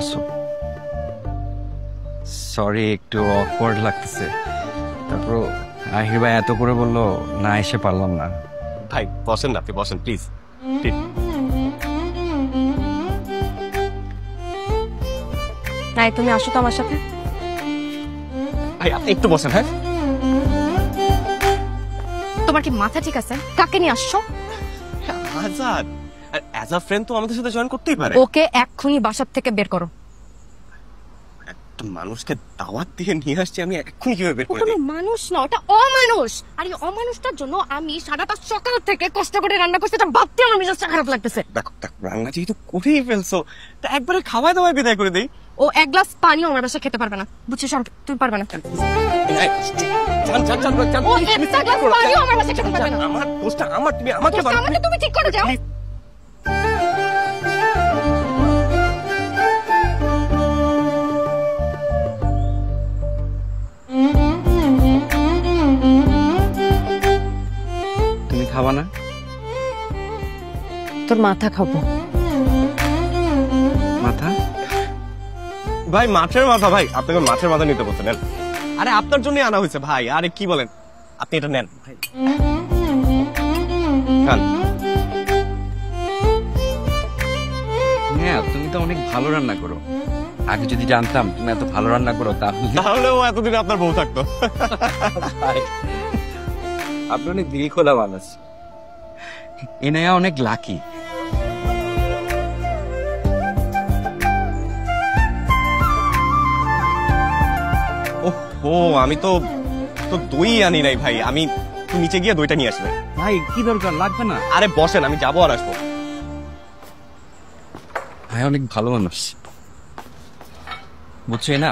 আছো? সরি, একটু অকওয়ার্ড লাগতেছে। তারপর আহির ভাই এত করে বললো, না এসে পারলাম না। ভাই বসেন না, আপনি বসেন প্লিজ। নাই, তুমি আসো তো আমার সাথে। ভাই আপনি একটু বসেন। হ্যাঁ, তোমার কি মাথা ঠিক আছে? কাকে নিয়ে আসছো? আজাদ অ্যাজ আ ফ্রেন্ড তো আমাদের সাথে জয়েন করতেই পারে। ওকে এক্ষুনি বাসার থেকে বের করো। একটা মানুষকে দাওয়াত দিয়ে নিয়ে আসছি, আমি এক্ষুনি কিভাবে বের করে কোনো দিই? মানুষ না, ওটা অমানুষ। আর এই অমানুষটার জন্য আমি সারাটা সকাল থেকে কষ্ট করে রান্না করছি, এটা ভাবতে আমার মেজাজটা খারাপ লাগতেছে। দেখো রান্না যেহেতু করেই ফেলছো, তা একবারে খাওয়া দাওয়ায় বিদায় করে দেই। ও এক গ্লাস পানিও আমার বাসায় খেতে পারবে না, বুঝছিস? তুমি পারবে না। ও একটা গ্লাস পানিও আমার বাসায় খেতে পারবে না। আমার দোস্তটা আমার, তুমি আমাকে আমাকে তুমি ঠিক করে যাও। তুমি খাবা না? তোর মাথা খাবো। মাথা? ভাই মাছের মাথা, ভাই আপনাকে মাছের মাথা নিতে বলতে নেন। আরে আপনার জন্যই আনা হয়েছে ভাই, আরে কি বলেন, আপনি এটা নেন ভাই। খান। হ্যাঁ, তুমি তো অনেক ভালো রান্না করো। আগে যদি জানতাম তুমি এত ভালো রান্না করো তাহলেও এতদিন আপনার বউ থাকতো। আপনি অনেক দিল খোলা মানুষ। এনায়া অনেক লাকি। ও আমি তো দই আনি নাই ভাই, আমি নিচে গিয়ে দইটা নিয়ে আসবে। ভাই কি দরকার, লাগবে না। আরে বসেন, আমি যাবো আর আসবো। ভাই অনেক ভালো মানুষ, বুঝছো না?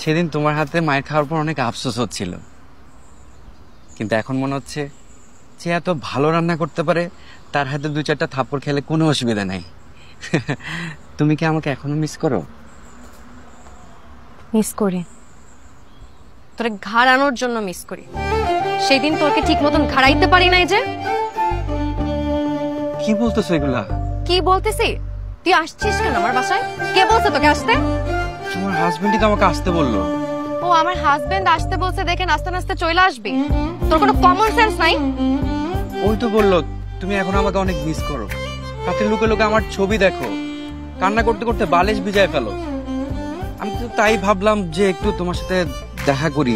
সেদিন তোমার হাতে মায়ের খাওয়ার পর অনেক আফসোস হচ্ছিল, কিন্তু এখন মনে হচ্ছে যে এত ভালো রান্না করতে পারে, তার হাতে 2-4টা থাপ্পড় খেলে কোনো অসুবিধা নাই। তুমি কি আমাকে এখনো মিস করো? মিস করি, তোরে ঘাড়ানোর জন্য মিস করি। সেদিন তোকে ঠিক মতন ঘাড়াইতে পারি নাই যে। কি বলতেছো এগুলা? কি বলতেছি? তুই আসছিস কেন আমার বাসায়? কে বলছে তোকে আসতে? তোমার হাজবেন্ডই তো আমাকে আসতে বললো। ও আমার হাজবেন্ড আসতে বলছে দেখে নাস্তে নাস্তে চলে আসবি? তোর কোনো কমন সেন্স নাই? ওই তো বললো তুমি এখন আমাকে অনেক মিস করো, রাতে লুকে লুকে আমার ছবি দেখো, কান্না করতে করতে বালিশ ভিজায় ফেলো। আমি তো তাই ভাবলাম যে একটু তোমার সাথে দেখা করি,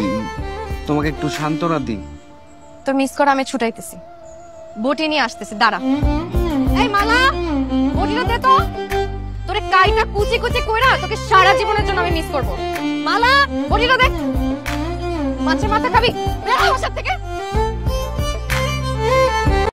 তোমাকে একটু সান্ত্বনা দিই। তো মিস করা আমি ছুটাইতেছি, বটি নিয়ে আসতেছি, দাঁড়া। এই মালা, বটিটা দে তো। তোরে কাইটা কুচি কুচি কইরা তোকে সারা জীবনের জন্য আমি মিস করব। মালা, বটিটা দে। মাছের মাথা খাবি? বের হ বাসা থেকে।